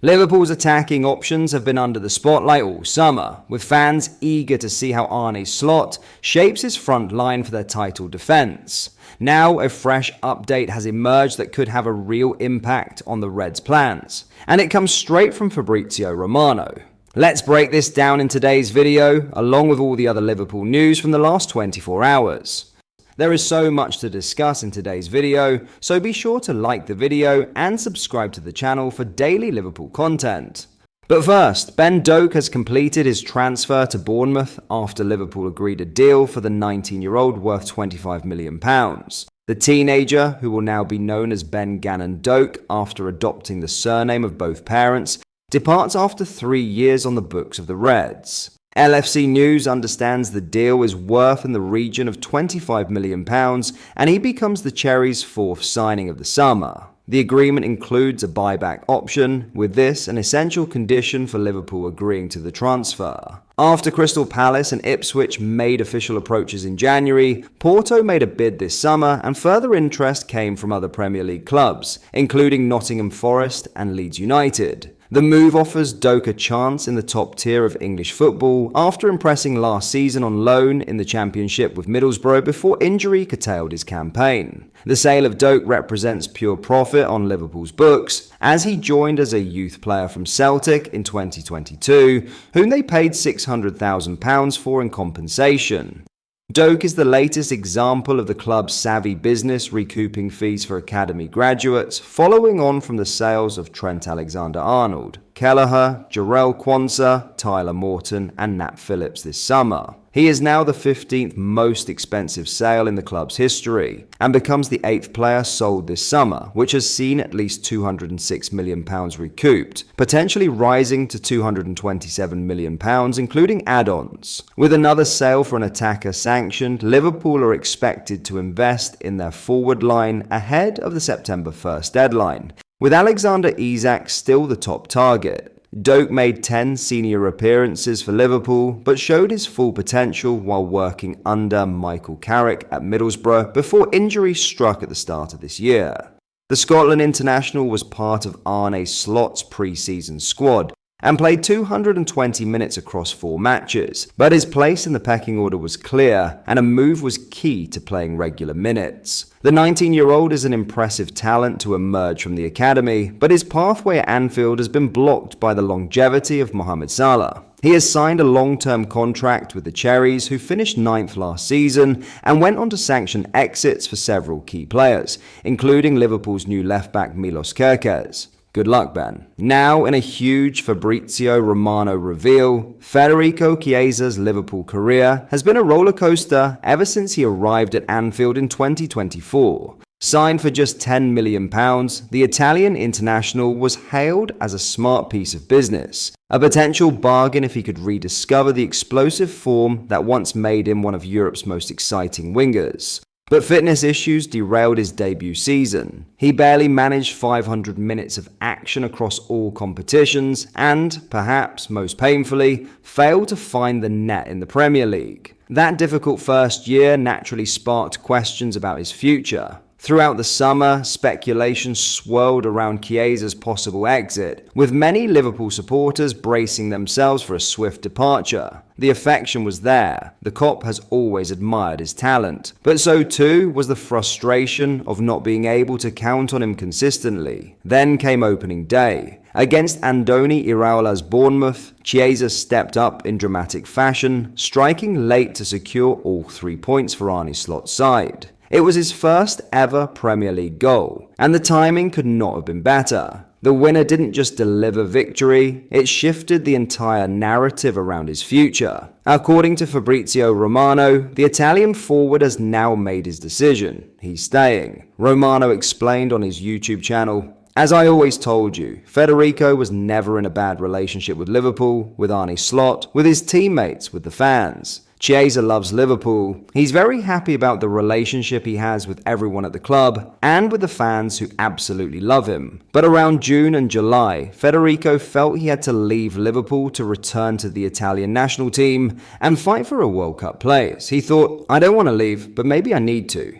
Liverpool's attacking options have been under the spotlight all summer, with fans eager to see how Arne Slot shapes his front line for their title defence. Now, a fresh update has emerged that could have a real impact on the Reds' plans, and it comes straight from Fabrizio Romano. Let's break this down in today's video, along with all the other Liverpool news from the last 24 hours. There is so much to discuss in today's video, so be sure to like the video and subscribe to the channel for daily Liverpool content. But first, Ben Doak has completed his transfer to Bournemouth after Liverpool agreed a deal for the 19-year-old worth £25 million. The teenager, who will now be known as Ben Gannon Doak after adopting the surname of both parents, departs after 3 years on the books of the Reds. LFC News understands the deal is worth in the region of £25 million, and he becomes the Cherries' fourth signing of the summer. The agreement includes a buyback option, with this an essential condition for Liverpool agreeing to the transfer. After Crystal Palace and Ipswich made official approaches in January, Porto made a bid this summer, and further interest came from other Premier League clubs, including Nottingham Forest and Leeds United. The move offers Doak a chance in the top tier of English football after impressing last season on loan in the Championship with Middlesbrough before injury curtailed his campaign. The sale of Doak represents pure profit on Liverpool's books, as he joined as a youth player from Celtic in 2022, whom they paid £600,000 for in compensation. Doak is the latest example of the club's savvy business recouping fees for academy graduates, following on from the sales of Trent Alexander-Arnold, Kelleher, Jarrell Quansah, Tyler Morton and Nat Phillips this summer. He is now the 15th most expensive sale in the club's history, and becomes the 8th player sold this summer, which has seen at least £206 million recouped, potentially rising to £227 million, including add-ons. With another sale for an attacker sanctioned, Liverpool are expected to invest in their forward line ahead of the September 1st deadline, with Alexander Isak still the top target. Doak made 10 senior appearances for Liverpool, but showed his full potential while working under Michael Carrick at Middlesbrough before injury struck at the start of this year. The Scotland international was part of Arne Slot's pre-season squad, and played 220 minutes across 4 matches, but his place in the pecking order was clear, and a move was key to playing regular minutes. The 19-year-old is an impressive talent to emerge from the academy, but his pathway at Anfield has been blocked by the longevity of Mohamed Salah. He has signed a long-term contract with the Cherries, who finished 9th last season, and went on to sanction exits for several key players, including Liverpool's new left-back Milos Kerkez. Good luck, Ben. Now, in a huge Fabrizio Romano reveal, Federico Chiesa's Liverpool career has been a roller coaster ever since he arrived at Anfield in 2024. Signed for just £10 million, the Italian international was hailed as a smart piece of business, a potential bargain if he could rediscover the explosive form that once made him one of Europe's most exciting wingers. But fitness issues derailed his debut season. He barely managed 500 minutes of action across all competitions and, perhaps most painfully, failed to find the net in the Premier League. That difficult first year naturally sparked questions about his future. Throughout the summer, speculation swirled around Chiesa's possible exit, with many Liverpool supporters bracing themselves for a swift departure. The affection was there. The Kop has always admired his talent, but so too was the frustration of not being able to count on him consistently. Then came opening day. Against Andoni Iraola's Bournemouth, Chiesa stepped up in dramatic fashion, striking late to secure all 3 points for Arne Slot's side. It was his first ever Premier League goal, and the timing could not have been better. The winner didn't just deliver victory, it shifted the entire narrative around his future. According to Fabrizio Romano, the Italian forward has now made his decision. He's staying. Romano explained on his YouTube channel, "As I always told you, Federico was never in a bad relationship with Liverpool, with Arne Slot, with his teammates, with the fans. Chiesa loves Liverpool. He's very happy about the relationship he has with everyone at the club and with the fans who absolutely love him. But around June and July, Federico felt he had to leave Liverpool to return to the Italian national team and fight for a World Cup place. He thought, I don't want to leave, but maybe I need to."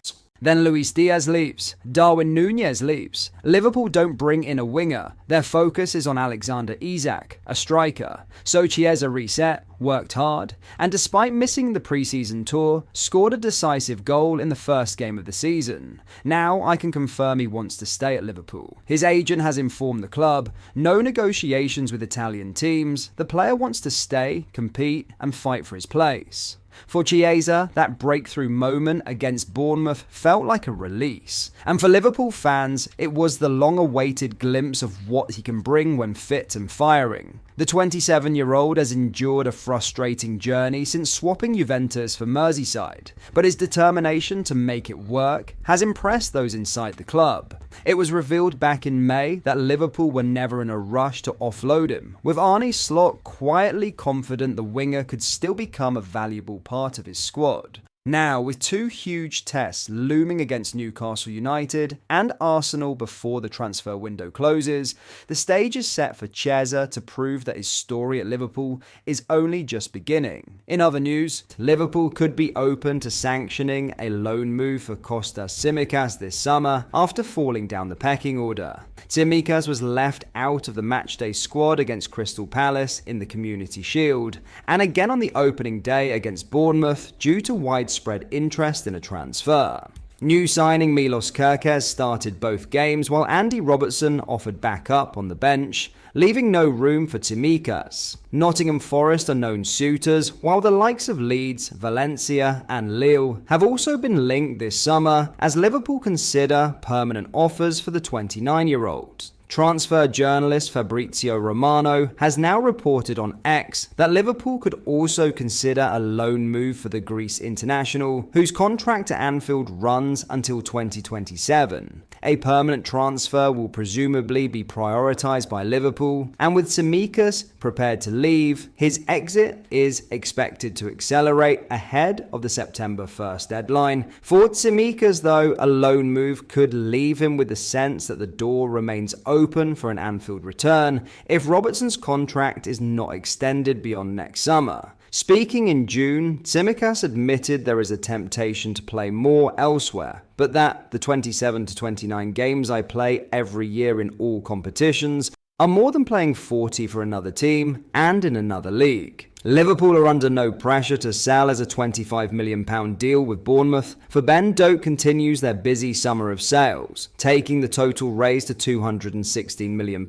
Then Luis Diaz leaves. Darwin Núñez leaves. Liverpool don't bring in a winger. Their focus is on Alexander Isak, a striker. So Chiesa reset, worked hard, and despite missing the pre-season tour, scored a decisive goal in the first game of the season. Now I can confirm he wants to stay at Liverpool. His agent has informed the club, no negotiations with Italian teams, the player wants to stay, compete, and fight for his place. For Chiesa, that breakthrough moment against Bournemouth felt like a release. And for Liverpool fans, it was the long-awaited glimpse of what he can bring when fit and firing. The 27-year-old has endured a frustrating journey since swapping Juventus for Merseyside, but his determination to make it work has impressed those inside the club. It was revealed back in May that Liverpool were never in a rush to offload him, with Arne Slot quietly confident the winger could still become a valuable part of his squad. Now, with two huge tests looming against Newcastle United and Arsenal before the transfer window closes, the stage is set for Chiesa to prove that his story at Liverpool is only just beginning. In other news, Liverpool could be open to sanctioning a loan move for Kostas Tsimikas this summer after falling down the pecking order. Tsimikas was left out of the matchday squad against Crystal Palace in the Community Shield, and again on the opening day against Bournemouth due to widespread interest in a transfer. New signing Milos Kerkez started both games while Andy Robertson offered backup on the bench, leaving no room for Tsimikas. Nottingham Forest are known suitors, while the likes of Leeds, Valencia and Lille have also been linked this summer as Liverpool consider permanent offers for the 29-year-old. Transfer journalist Fabrizio Romano has now reported on X that Liverpool could also consider a loan move for the Greece international, whose contract at Anfield runs until 2027. A permanent transfer will presumably be prioritised by Liverpool, and with Tsimikas prepared to leave, his exit is expected to accelerate ahead of the September 1st deadline. For Tsimikas, though, a loan move could leave him with the sense that the door remains open for an Anfield return if Robertson's contract is not extended beyond next summer. Speaking in June, Tsimikas admitted there is a temptation to play more elsewhere, but that the 27 to 29 games I play every year in all competitions are more than playing 40 for another team and in another league. Liverpool are under no pressure to sell as a £25 million deal with Bournemouth, for Ben Doak continues their busy summer of sales, taking the total raised to £216 million.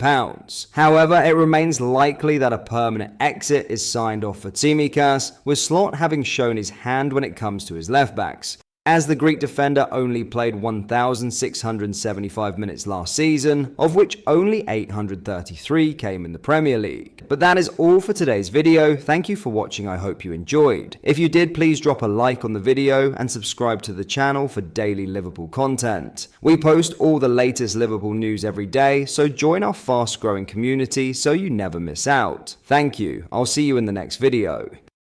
However, it remains likely that a permanent exit is signed off for Tsimikas, with Slot having shown his hand when it comes to his left-backs, as the Greek defender only played 1,675 minutes last season, of which only 833 came in the Premier League. But that is all for today's video. Thank you for watching, I hope you enjoyed. If you did, please drop a like on the video and subscribe to the channel for daily Liverpool content. We post all the latest Liverpool news every day, so join our fast growing community so you never miss out. Thank you, I'll see you in the next video.